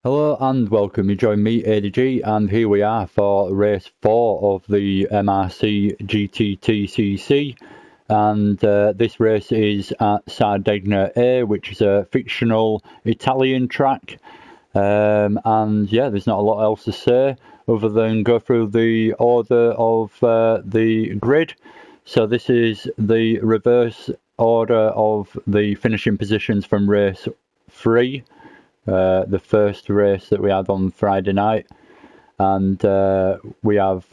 Hello and welcome. You join me, ADG, and here we are for race 4 of the MRC GTTCC. And this race is at Sardegna A, which is a fictional Italian track. And yeah, there's not a lot else to say other than go through the order of the grid. So this is the reverse order of the finishing positions from race 3. The first race that we had on Friday night, and we have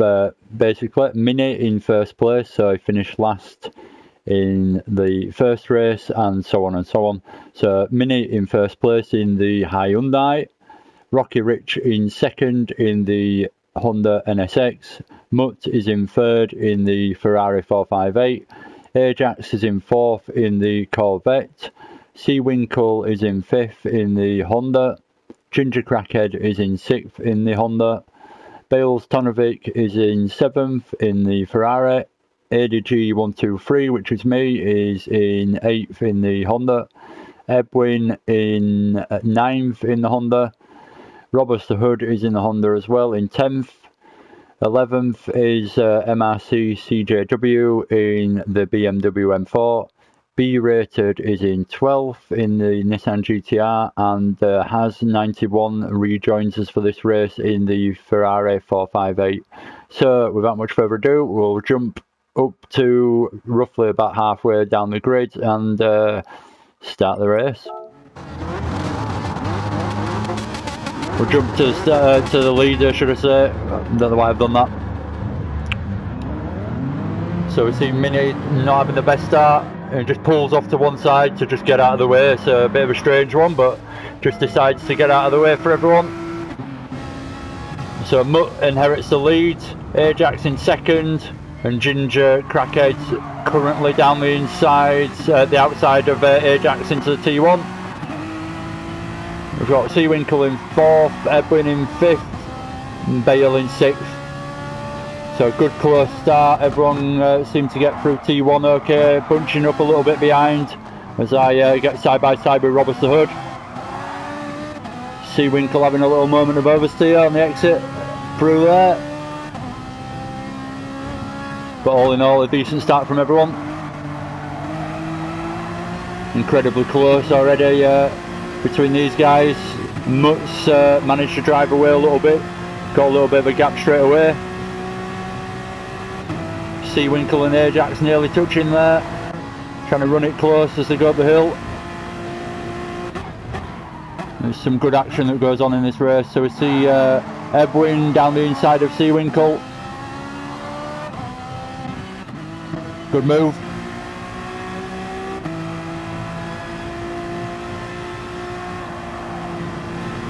basically Mini in first place, so he finished last in the first race, and so on and so on. So Mini in first place in the Hyundai, Rocky Rich in second in the Honda NSX, Mutt is in third in the Ferrari 458, Ajax is in fourth in the Corvette, Seawinkle is in 5th in the Honda, Ginger Crackhead is in 6th in the Honda, Bales Tonovic is in 7th in the Ferrari, ADG123, which is me, is in 8th in the Honda, Edwin in 9th in the Honda, Robert the Hood is in the Honda as well in 10th, 11th is MRC CJW in the BMW M4, B-Rated is in 12th in the Nissan GTR, and has 91 rejoins us for this race in the Ferrari 458. So without much further ado, we'll jump up to roughly about halfway down the grid and start the race. We'll jump to the leader, should I say. I don't know why I've done that. So we see Mini not having the best start. And just pulls off to one side to just get out of the way. It's a bit of a strange one, but just decides to get out of the way for everyone. So Mutt inherits the lead, Ajax in second, and Ginger Crackhead currently down the inside, the outside of Ajax into the T1. We've got Seawinkle in 4th, Edwin in 5th, and Bale in 6th. So good close start, everyone seemed to get through T1 okay, bunching up a little bit behind as I get side by side with Robert the Hood. Seawinkle having a little moment of oversteer on the exit through there. But all in all, a decent start from everyone. Incredibly close already between these guys. Mutt's managed to drive away a little bit, got a little bit of a gap straight away. Seawinkle and Ajax nearly touching there, trying to run it close as they go up the hill. There's some good action that goes on in this race. So we see Edwin down the inside of Seawinkle. Good move.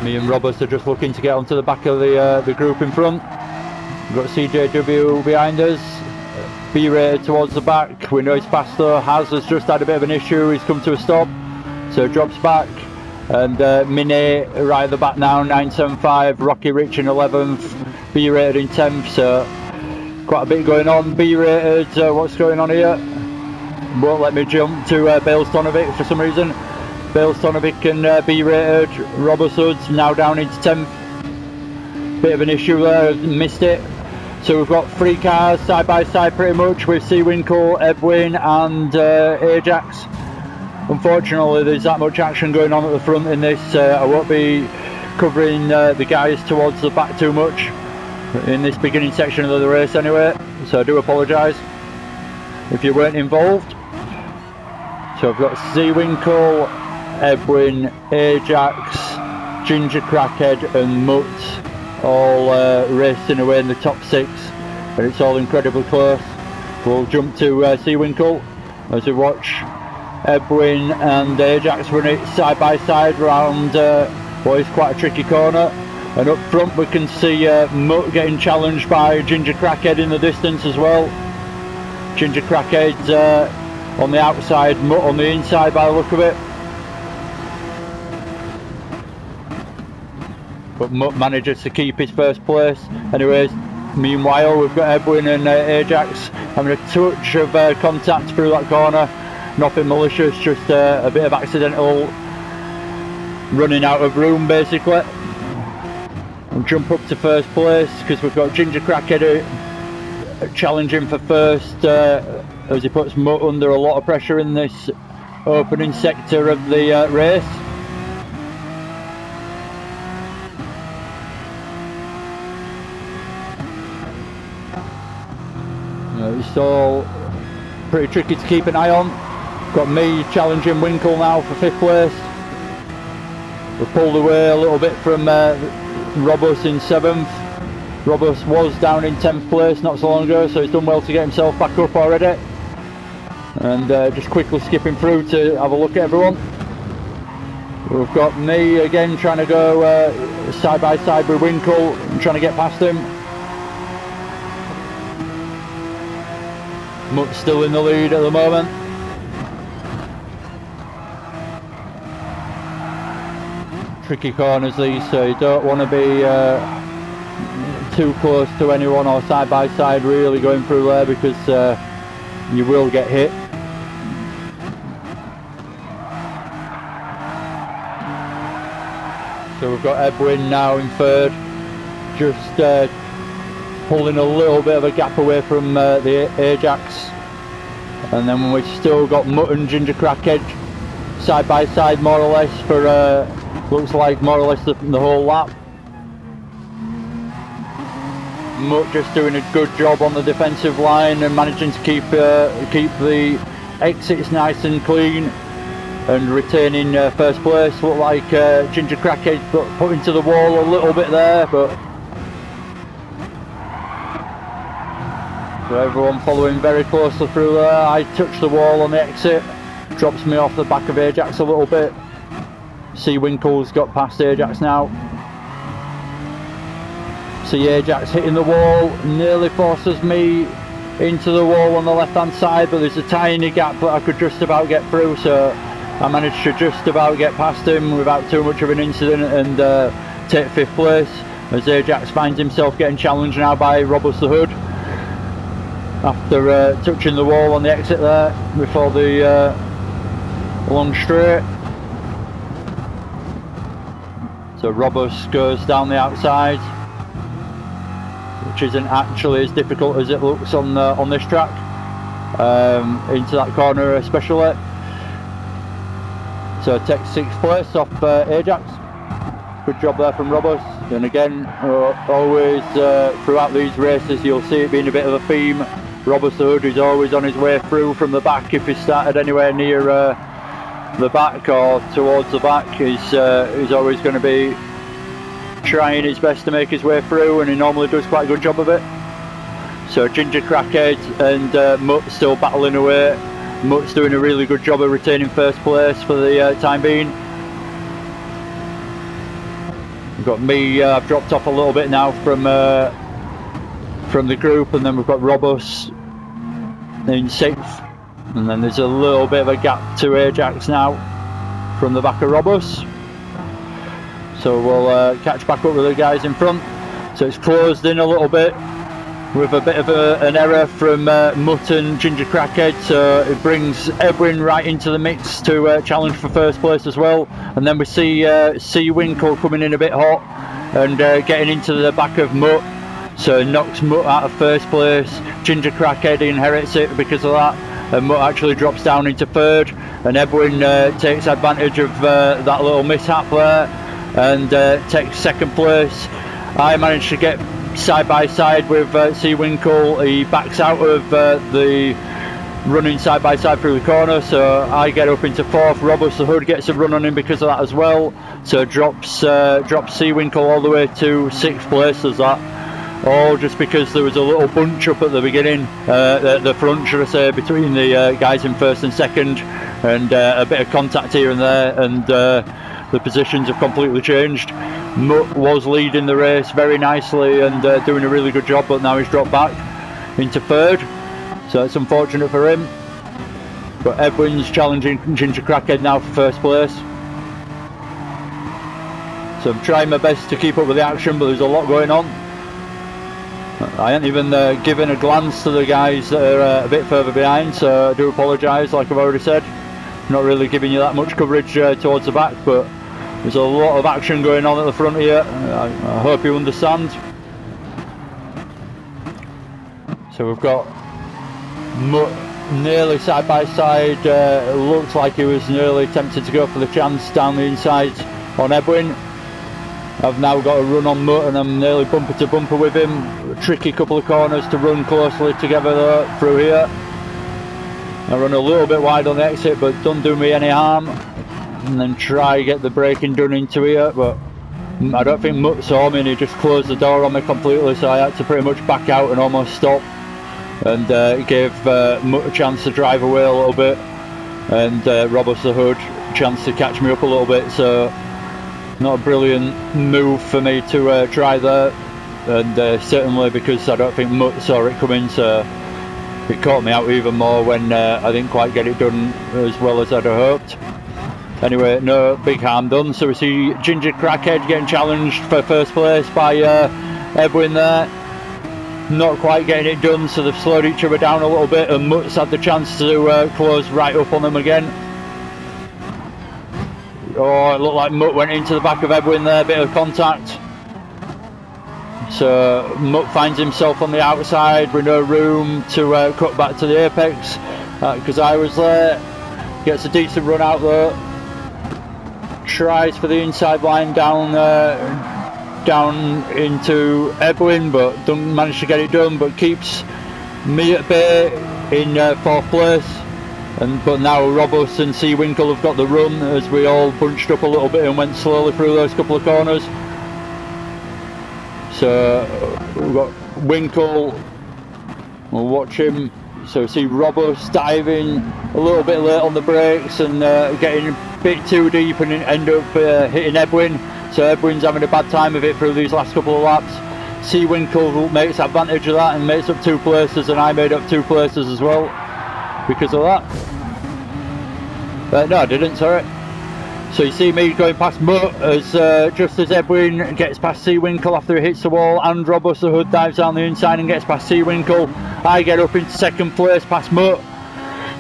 Me and Roberts are just looking to get onto the back of the group in front. We've got CJW behind us. B-Rated towards the back, we know he's faster. Has just had a bit of an issue, he's come to a stop, so drops back. And Mini right at the back now, 975, Rocky Rich in 11th, B-Rated in 10th, so quite a bit going on. B-Rated, what's going on here? Won't let me jump to Bale Stonovic for some reason. Bale Stonovic and B-Rated, Robert Hoods now down into 10th. Bit of an issue there, missed it. So we've got 3 cars side by side pretty much with Seawinkle, Edwin and Ajax. Unfortunately there's that much action going on at the front in this. I won't be covering the guys towards the back too much in this beginning section of the race anyway. So I do apologise if you weren't involved. So I've got Seawinkle, Edwin, Ajax, Ginger Crackhead and Mutt all racing away in the top 6, and it's all incredibly close. We'll jump to Seawinkle as we watch Edwin and Ajax run it side by side around what is quite a tricky corner, and up front we can see Mutt getting challenged by Ginger Crackhead in the distance as well. Ginger Crackhead on the outside, Mutt on the inside by the look of it. But Mutt manages to keep his first place. Anyways, meanwhile we've got Edwin and Ajax having a touch of contact through that corner. Nothing malicious, just a bit of accidental running out of room basically. and jump up to first place, because we've got Ginger Crackhead challenging for first, as he puts Mutt under a lot of pressure in this opening sector of the race. It's all pretty tricky to keep an eye on. Got me challenging Winkle now for 5th place. We've pulled away a little bit from Robus in 7th. Robus was down in 10th place not so long ago, so he's done well to get himself back up already. And just quickly skipping through to have a look at everyone. We've got me again trying to go side by side with Winkle and trying to get past him. Mutt's still in the lead at the moment. Tricky corners these, so you don't want to be too close to anyone or side by side really going through there, because you will get hit. So we've got Edwin now in 3rd, just pulling a little bit of a gap away from the Ajax. And then we've still got Mutt and Ginger Crackhead side by side more or less for looks like more or less the whole lap. Mutt just doing a good job on the defensive line and managing to keep the exits nice and clean and retaining first place. Look like Ginger Crackhead got put into the wall a little bit there, but so everyone following very closely through there. I touch the wall on the exit, drops me off the back of Ajax a little bit. See Winkle's got past Ajax now. See Ajax hitting the wall, nearly forces me into the wall on the left hand side, but there's a tiny gap that I could just about get through, so I managed to just about get past him without too much of an incident and take 5th place, as Ajax finds himself getting challenged now by Robus the Hood after touching the wall on the exit there before the long straight. So Robus goes down the outside, which isn't actually as difficult as it looks on this track, into that corner especially. So takes 6th place off Ajax. Good job there from Robus. And again, always throughout these races you'll see it being a bit of a theme. Robus the Hood is always on his way through from the back. If he started anywhere near the back or towards the back, he's always going to be trying his best to make his way through, and he normally does quite a good job of it. So Ginger Crackhead and Mutt still battling away. Mutt's doing a really good job of retaining first place for the time being. We've got me, I've dropped off a little bit now from the group, and then we've got Robus in 6th, and then there's a little bit of a gap to Ajax now from the back of Robus. So we'll catch back up with the guys in front. So it's closed in a little bit with a bit of an error from Mutt and Ginger Crackhead, so it brings Edwin right into the mix to challenge for first place as well. And then we see Winkle coming in a bit hot and getting into the back of Mutt, so it knocks Mutt out of first place. Ginger Crackhead inherits it because of that, and Mutt actually drops down into 3rd, and Edwin takes advantage of that little mishap there and takes 2nd place. I managed to get side by side with C Winkle. He backs out of the running side by side through the corner, so I get up into 4th. Robus the Hood gets a run on him because of that as well, so drops C Winkle all the way to 6th place as that. All just because there was a little bunch up at the beginning, the front should I say, between the guys in 1st and 2nd, and a bit of contact here and there, and the positions have completely changed. Mutt was leading the race very nicely and doing a really good job, but now he's dropped back into 3rd, so it's unfortunate for him. But Edwin's challenging Ginger Crackhead now for 1st place. So I'm trying my best to keep up with the action, but there's a lot going on. I ain't even given a glance to the guys that are a bit further behind, so I do apologise, like I've already said. Not really giving you that much coverage towards the back, but There's a lot of action going on at the front here. I hope you understand. So we've got Mutt nearly side by side. Looks like he was nearly tempted to go for the chance down the inside on Edwin. I've now got a run on Mutt and I'm nearly bumper to bumper with him. A tricky couple of corners to run closely together though, through here. I run a little bit wide on the exit, but don't do me any harm. And then try get the braking done into here, but I don't think Mutt saw me and he just closed the door on me completely, so I had to pretty much back out and almost stop. And it gave Mutt a chance to drive away a little bit, and Robust the Hood a chance to catch me up a little bit, so not a brilliant move for me to try there. And certainly because I don't think Mutt saw it coming, so it caught me out even more when I didn't quite get it done as well as I'd have hoped. Anyway, no big harm done. So we see Ginger Crackhead getting challenged for first place by Edwin there. Not quite getting it done, so they've slowed each other down a little bit, and Mutt's had the chance to close right up on them again. Oh, it looked like Mutt went into the back of Edwin there, bit of contact. So Mutt finds himself on the outside with no room to cut back to the apex, because I was there. Gets a decent run out though. Tries for the inside line down into Edwin, but doesn't manage to get it done, but keeps me at bay in 4th place. But now Robust and Seawinkle have got the run as we all bunched up a little bit and went slowly through those couple of corners. So we've got Winkle, we'll watch him. So see Robust diving a little bit late on the brakes and getting a bit too deep and end up hitting Edwin. So Edwin's having a bad time of it through these last couple of laps. Seawinkle makes advantage of that and makes up 2 places, and I made up 2 places as well because of that. No, I didn't, sorry. So you see me going past Mutt as just as Edwin gets past Seawinkle after he hits the wall, and Robust the Hood dives down the inside and gets past Seawinkle. I get up into 2nd place past Mutt.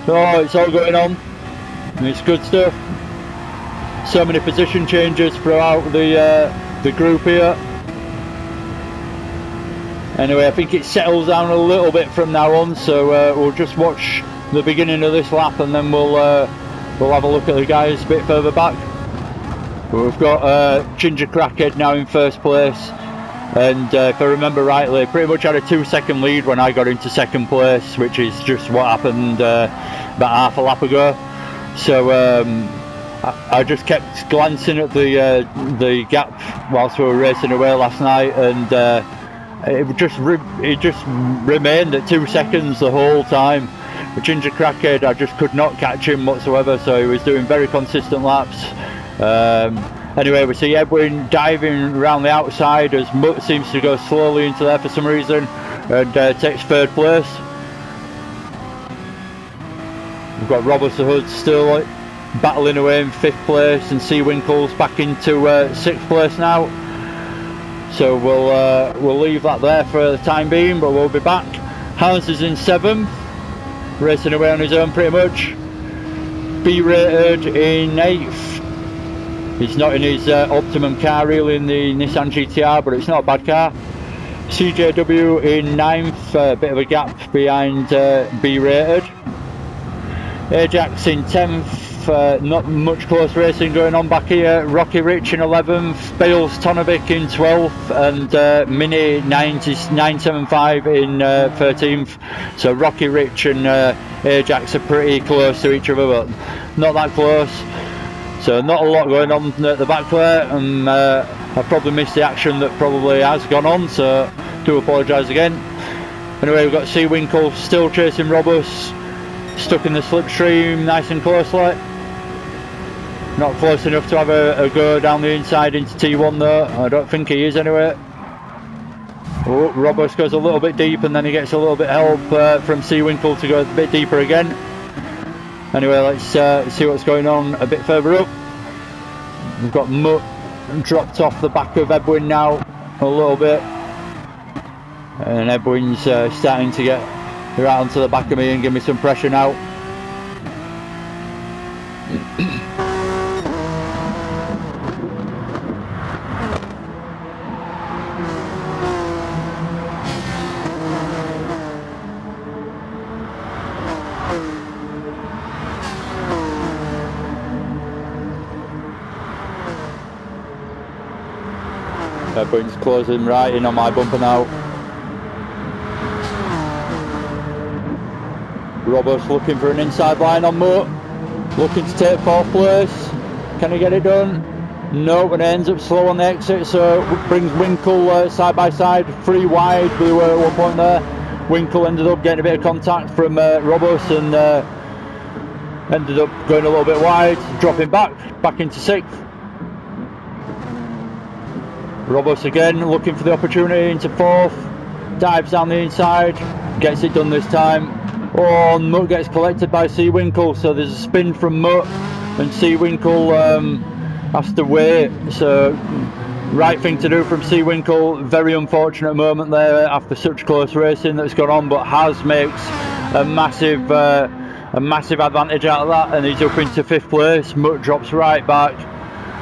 So it's all going on and it's good stuff. So many position changes throughout the group here. Anyway, I think it settles down a little bit from now on, so we'll just watch the beginning of this lap and then we'll have a look at the guys a bit further back. We've got Ginger Crackhead now in 1st place, and if I remember rightly, pretty much had a 2-second lead when I got into 2nd place, which is just what happened about half a lap ago. So I just kept glancing at the gap whilst we were racing away last night, and it just remained at 2 seconds the whole time. With Ginger Crackhead, I just could not catch him whatsoever, so he was doing very consistent laps. Anyway, we see Edwin diving around the outside as Mutt seems to go slowly into there for some reason, and takes 3rd place. We've got Robust the Hood still battling away in 5th place, and Seawinkle's back into 6th place now. So we'll leave that there for the time being, but we'll be back. Hans is in 7th, racing away on his own pretty much. B-rated in 8th. He's not in his optimum car really, in the Nissan GTR, but it's not a bad car. CJW in 9th, a bit of a gap behind B-rated. Ajax in 10th, not much close racing going on back here. Rocky Rich in 11th, Bales Tonovic in 12th, and Mini 975 in 13th. So Rocky Rich and Ajax are pretty close to each other, but not that close. So not a lot going on at the back there, and I've probably missed the action that probably has gone on, so do apologise again. Anyway, we've got Seawinkle still chasing Robust, stuck in the slipstream nice and closely. Not close enough to have a go down the inside into T1 though, I don't think he is anyway. Oh, Robust goes a little bit deep and then he gets a little bit help from Seawinkle to go a bit deeper again. Anyway, let's see what's going on a bit further up. We've got Mutt dropped off the back of Edwin now a little bit, and Edwin's starting to get right onto the back of me and give me some pressure now. Edwin's closing right in on my bumper now. Robert's looking for an inside line on Mutt. Looking to take 4th place. Can he get it done? No, but it ends up slow on the exit, so brings Winkle side by side, 3 wide. We were at one point there. Winkle ended up getting a bit of contact from Robus and ended up going a little bit wide, dropping back into 6th. Robus again looking for the opportunity into 4th, dives down the inside, gets it done this time. Oh, Mutt gets collected by C. Winkle, so there's a spin from Mutt and C. Winkle has to wait, so right thing to do from C. Winkle. Very unfortunate moment there after such close racing that's gone on, but Has makes a massive advantage out of that, and he's up into 5th place. Mutt drops right back,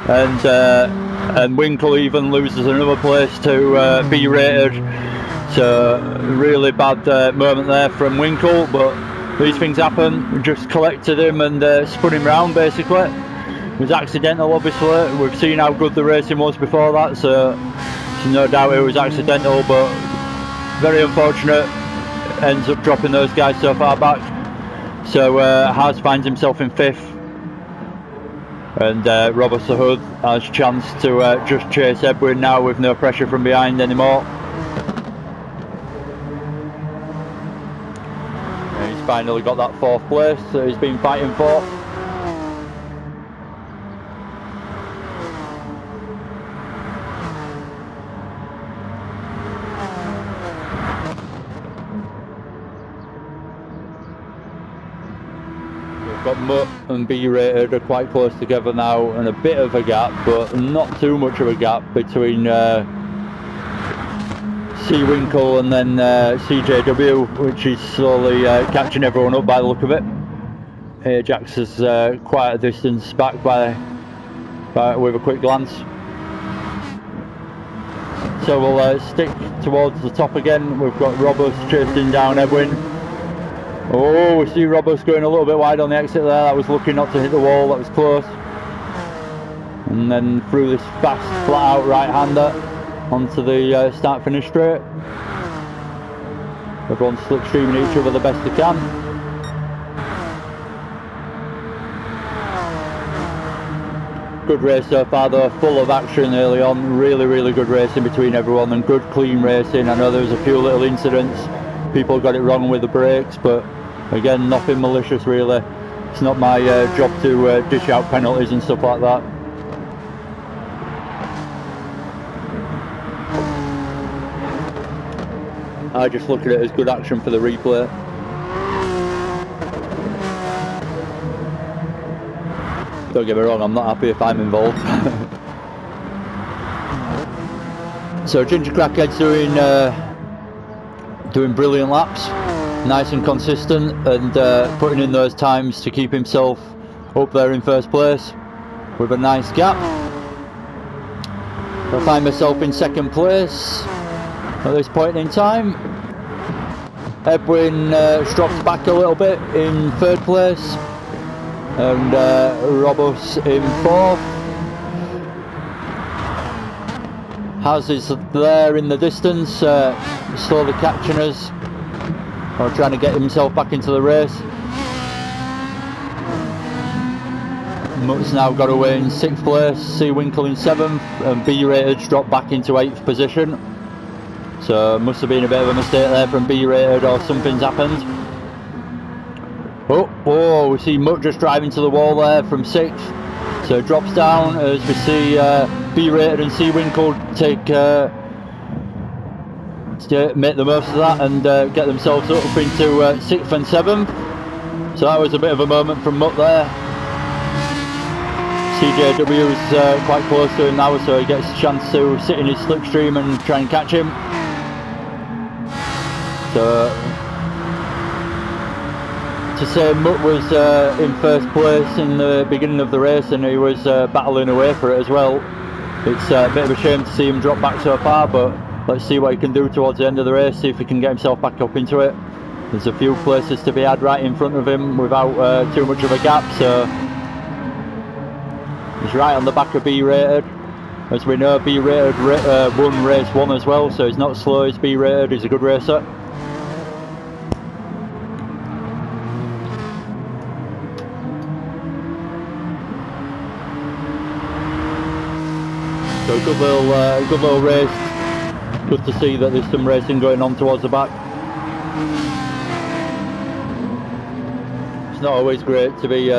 and Winkle even loses another place to B rated. So really bad moment there from Winkle, but these things happen. We just collected him and spun him round basically. It was accidental, obviously. We've seen how good the racing was before that, so there's no doubt it was accidental, but very unfortunate. Ends up dropping those guys so far back. So Has finds himself in 5th, and Robert Sahud has a chance to just chase Edwin now with no pressure from behind anymore. And he's finally got that 4th place that he's been fighting for. Got Mutt and B rated are quite close together now, and a bit of a gap, but not too much of a gap between C. Winkle and then CJW, which is slowly catching everyone up by the look of it. Ajax is quite a distance back by with a quick glance. So we'll stick towards the top again. We've got Roberts chasing down Edwin. Oh, we see Roberts going a little bit wide on the exit there. That was lucky not to hit the wall, that was close. And then through this fast, flat out right-hander onto the start-finish straight. Everyone's slipstreaming each other the best they can. Good race so far though, full of action early on. Really, really good racing between everyone and good clean racing. I know there was a few little incidents. People got it wrong with the brakes, but again, nothing malicious really. It's not my job to dish out penalties and stuff like that. I just look at it as good action for the replay. Don't get me wrong, I'm not happy if I'm involved. So Ginger Crackhead's doing brilliant laps, nice and consistent, and putting in those times to keep himself up there in 1st place with a nice gap. I find myself in 2nd place at this point in time. Edwin drops back a little bit in 3rd place, and Robus in 4th. Has is there in the distance, slowly catching us, or trying to get himself back into the race. Mutt's now got away in 6th place, C. Winkle in 7th, and B Rated's dropped back into 8th position. So must have been a bit of a mistake there from B Rated, or something's happened. Oh, we see Mutt just driving to the wall there from 6th. So it drops down as we see B Rated and C Winkle make the most of that and get themselves up into 6th and 7th. So that was a bit of a moment from Mutt there. CJW is quite close to him now, so he gets a chance to sit in his slipstream and try and catch him. So to say Mutt was in 1st place in the beginning of the race, and he was battling away for it as well. It's a bit of a shame to see him drop back so far, but let's see what he can do towards the end of the race, see if he can get himself back up into it. There's a few places to be had right in front of him without too much of a gap, so he's right on the back of B Rated. As we know, B-rated won race 1 as well, so he's not slow, he's B-rated, he's a good racer. So a good little race. Good to see that there's some racing going on towards the back. It's not always great to be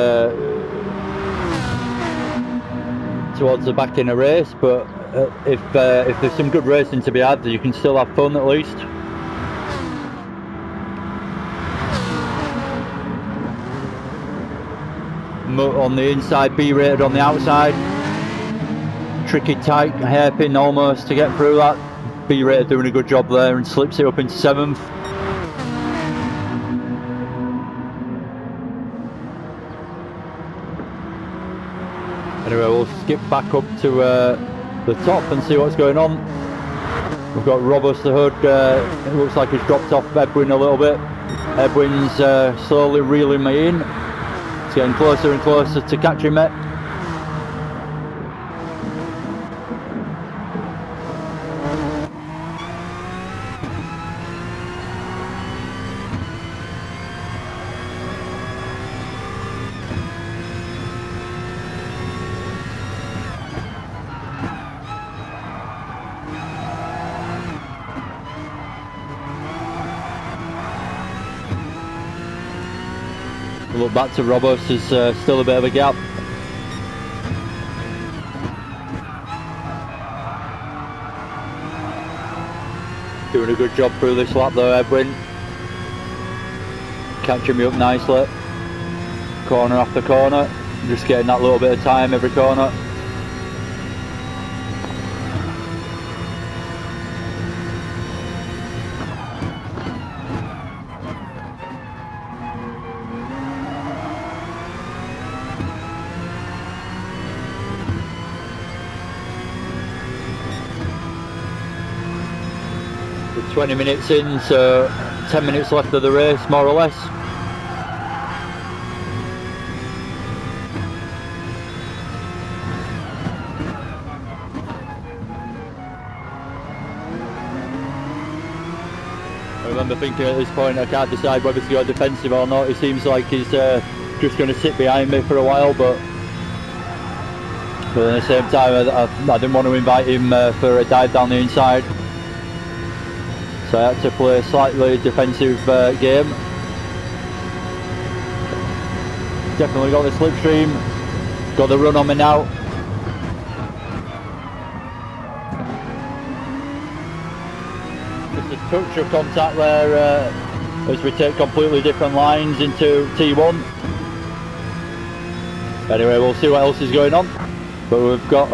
towards the back in a race, but if there's some good racing to be had, you can still have fun at least. On the inside, B-rated on the outside. Tricky, tight hairpin almost to get through that. B-rated doing a good job there and slips it up into 7th. Anyway, we'll skip back up to the top and see what's going on. We've got Robust the Hood. It looks like he's dropped off Edwin a little bit. Edwin's slowly reeling me in. It's getting closer and closer to catching me. Look back to Robust, there's still a bit of a gap. Doing a good job through this lap though, Edwin. Catching me up nicely. Corner after corner, just getting that little bit of time every corner. We're 20 minutes in, so 10 minutes left of the race, more or less. I remember thinking at this point I can't decide whether to go defensive or not. It seems like he's just going to sit behind me for a while, but at the same time I didn't want to invite him for a dive down the inside. So I had to play a slightly defensive game. Definitely got the slipstream, got the run on me now. Just a touch of contact there as we take completely different lines into T1. Anyway, we'll see what else is going on. But we've got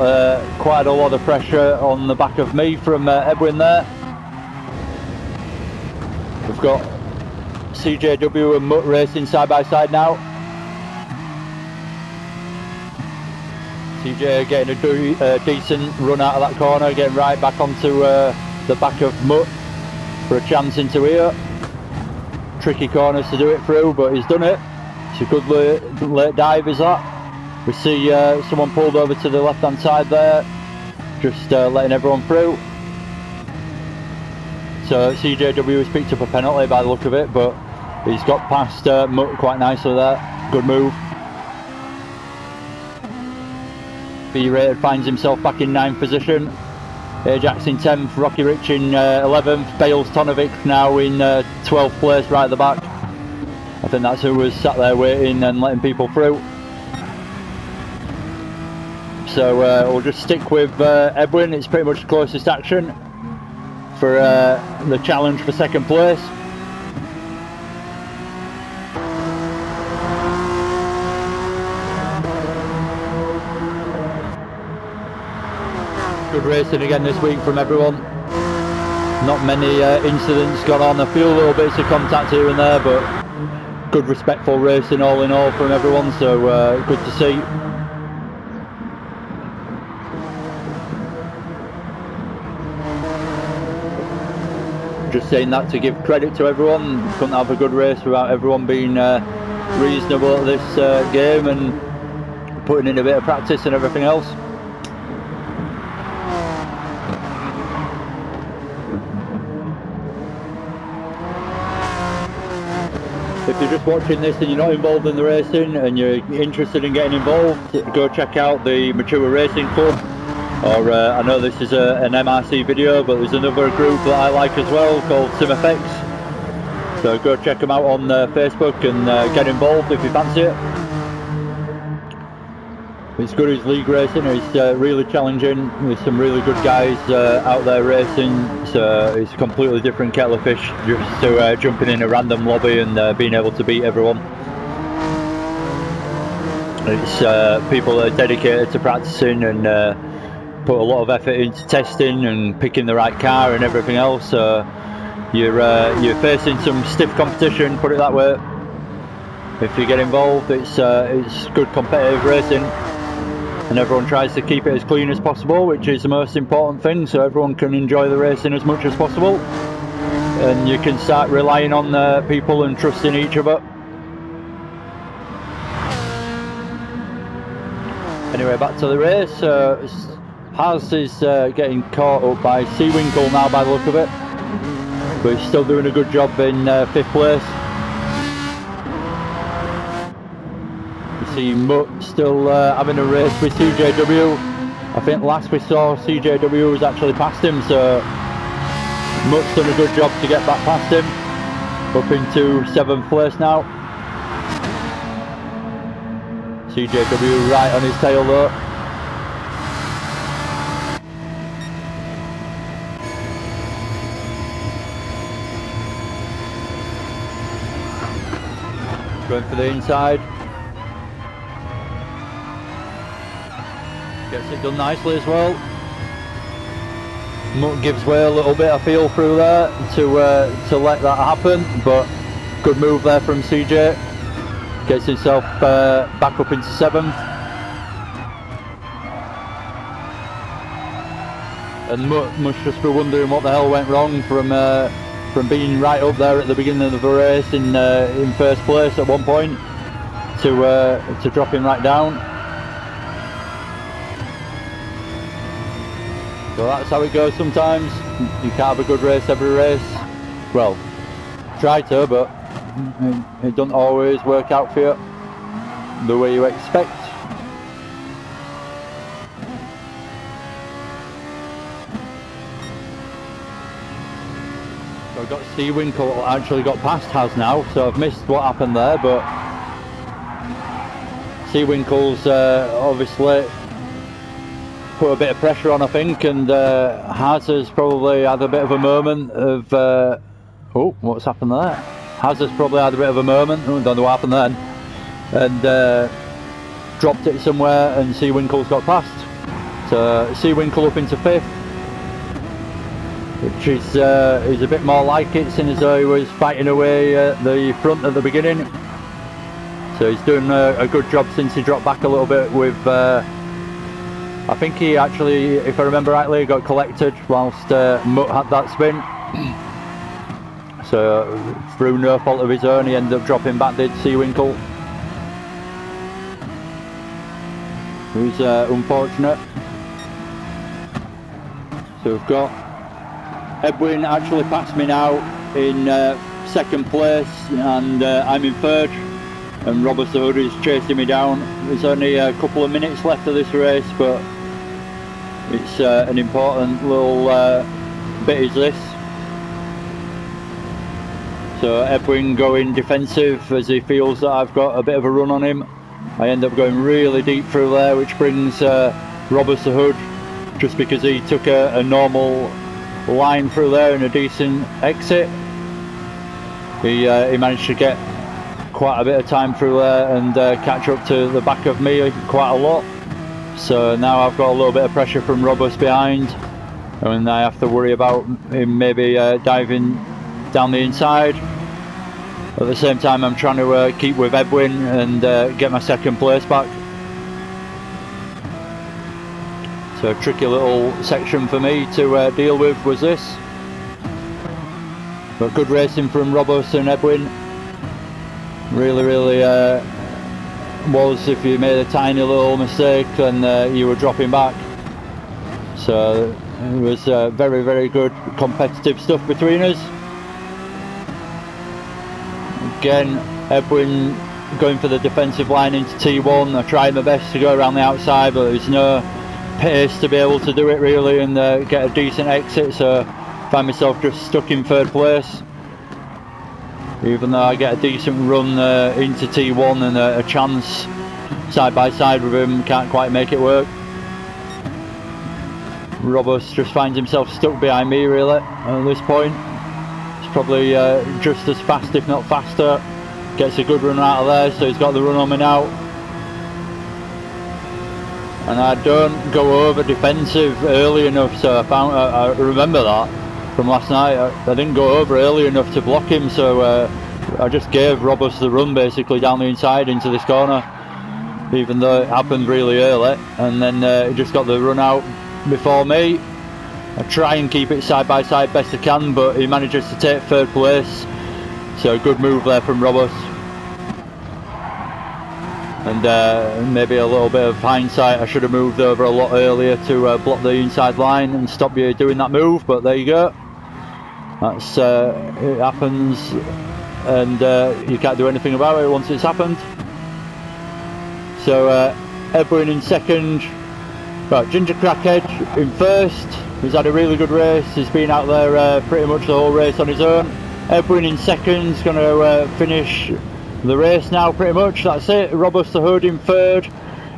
quite a lot of pressure on the back of me from Edwin there. We've got CJW and Mutt racing side by side now. CJ getting a decent run out of that corner, getting right back onto the back of Mutt for a chance into here. Tricky corners to do it through, but he's done it. It's a good late dive is that. We see someone pulled over to the left hand side there, just letting everyone through. So CJW has picked up a penalty by the look of it, but he's got past Mutt quite nicely there. Good move. B-rated finds himself back in 9th position. Ajax in 10th, Rocky Rich in 11th, Bales Tonovic now in 12th place right at the back. I think that's who was sat there waiting and letting people through. So we'll just stick with Edwin. It's pretty much the closest action for the challenge for 2nd place. Good racing again this week from everyone. Not many incidents gone on. A few little bits of contact here and there, but good respectful racing all in all from everyone, so good to see. Just saying that to give credit to everyone. Couldn't have a good race without everyone being reasonable at this game and putting in a bit of practice and everything else. If you're just watching this and you're not involved in the racing and you're interested in getting involved, go check out the Mature Racing Club. Or I know this is an MRC video, but there's another group that I like as well called SimFX. So go check them out on Facebook and get involved if you fancy it. It's good as league racing. It's really challenging. There's some really good guys out there racing. So it's a completely different kettle of fish just to jumping in a random lobby and being able to beat everyone. It's people that are dedicated to practicing and put a lot of effort into testing and picking the right car and everything else. So you're facing some stiff competition, put it that way. If you get involved, it's good competitive racing. And everyone tries to keep it as clean as possible, which is the most important thing, so everyone can enjoy the racing as much as possible. And you can start relying on people and trusting each other. Anyway, back to the race. Haz is getting caught up by Seawinkle now by the look of it. But he's still doing a good job in 5th place. See Mutt still having a race with CJW. I think last we saw CJW was actually past him, so Mutt's done a good job to get back past him. Up into 7th place now. CJW right on his tail though. Going for the inside. Gets it done nicely as well. Mutt gives way a little bit, I feel, through there to let that happen, but good move there from CJ. Gets himself back up into 7th. And Mutt must just be wondering what the hell went wrong from being right up there at the beginning of the race in 1st place at one point to dropping right down. So that's how it goes sometimes. You can't have a good race every race. Well, try to, but it doesn't always work out for you the way you expect. So I've got Seawinkle actually got past Haz now, so I've missed what happened there, but Seawinkle's obviously put a bit of pressure on, I think, and Haz has probably had a bit of a moment of oh, what's happened there? Haz has probably had a bit of a moment, don't know what happened then, and dropped it somewhere, and Seawinkle's got past. So Seawinkle up into 5th, which is a bit more like it, seeing as though he was fighting away at the front at the beginning. So he's doing a good job since he dropped back a little bit with I think he actually, if I remember rightly, got collected whilst Mutt had that spin. So through no fault of his own, he ended up dropping back, did Seawinkle. Who's unfortunate. So we've got Edwin actually passed me now in 2nd place, and I'm in 3rd. And Robert Hood is chasing me down. There's only a couple of minutes left of this race, but it's an important little bit is this. So Edwin going defensive as he feels that I've got a bit of a run on him. I end up going really deep through there, which brings Robert Hood, just because he took a normal line through there and a decent exit. He managed to get quite a bit of time through there and catch up to the back of me quite a lot. So now I've got a little bit of pressure from Robus behind, and I have to worry about him maybe diving down the inside. At the same time, I'm trying to keep with Edwin and get my 2nd place back. So a tricky little section for me to deal with was this. But good racing from Robus and Edwin. Really was, if you made a tiny little mistake, then you were dropping back. So it was very good competitive stuff between us. Again, Edwin going for the defensive line into T1. I tried my best to go around the outside, but there's no pace to be able to do it really and get a decent exit, so I find myself just stuck in 3rd place. Even though I get a decent run into T1 and a chance side by side with him, can't quite make it work. Robust just finds himself stuck behind me really at this point. He's probably just as fast if not faster. Gets a good run out of there, so he's got the run on me now. And I don't go over defensive early enough, so I remember that from last night. I didn't go over early enough to block him, so I just gave Robust the run basically down the inside into this corner, even though it happened really early, and then he just got the run out before me. I try and keep it side by side best I can, but he manages to take 3rd place, so good move there from Robust. And maybe a little bit of hindsight, I should have moved over a lot earlier to block the inside line and stop you doing that move, but there you go. That's it happens, and you can't do anything about it once it's happened. So Edwin in 2nd. Right, Ginger Crackhead in 1st. He's had a really good race. He's been out there pretty much the whole race on his own. Edwin in 2nd is going to finish the race now pretty much. That's it. Robust the Hood in 3rd.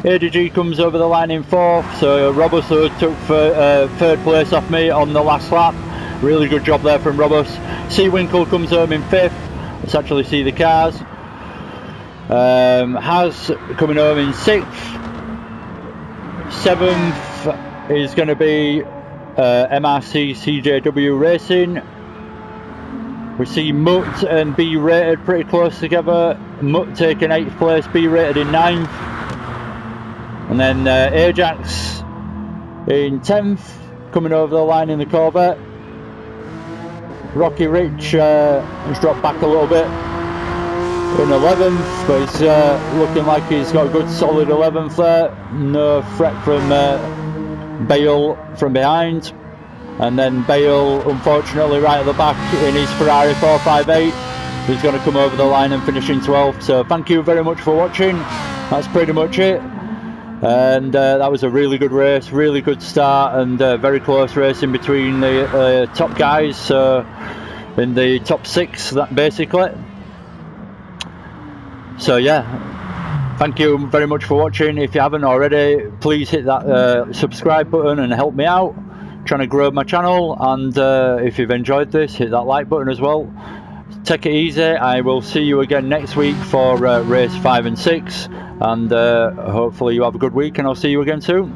ADG comes over the line in 4th. So Robust the Hood took 3rd place off me on the last lap. Really good job there from Robust. Seawinkle comes home in 5th. Let's actually see the cars. Has coming home in 6th. 7th is going to be MRC CJW Racing. We see Mutt and B Rated pretty close together. Mutt taking 8th place, B Rated in 9th. And then Ajax in 10th, coming over the line in the Corvette. Rocky Rich has dropped back a little bit in 11th, but he's looking like he's got a good solid 11th there. No threat from Bale from behind. And then Bale, unfortunately, right at the back in his Ferrari 458. He's going to come over the line and finish in 12th. So thank you very much for watching. That's pretty much it. And that was a really good race, really good start, and very close race in between the top guys. So in the top 6, that basically. So yeah, thank you very much for watching. If you haven't already, please hit that subscribe button and help me out trying to grow my channel. And if you've enjoyed this, hit that like button as well. Take it easy. I will see you again next week for race 5 and 6, and hopefully you have a good week, and I'll see you again soon.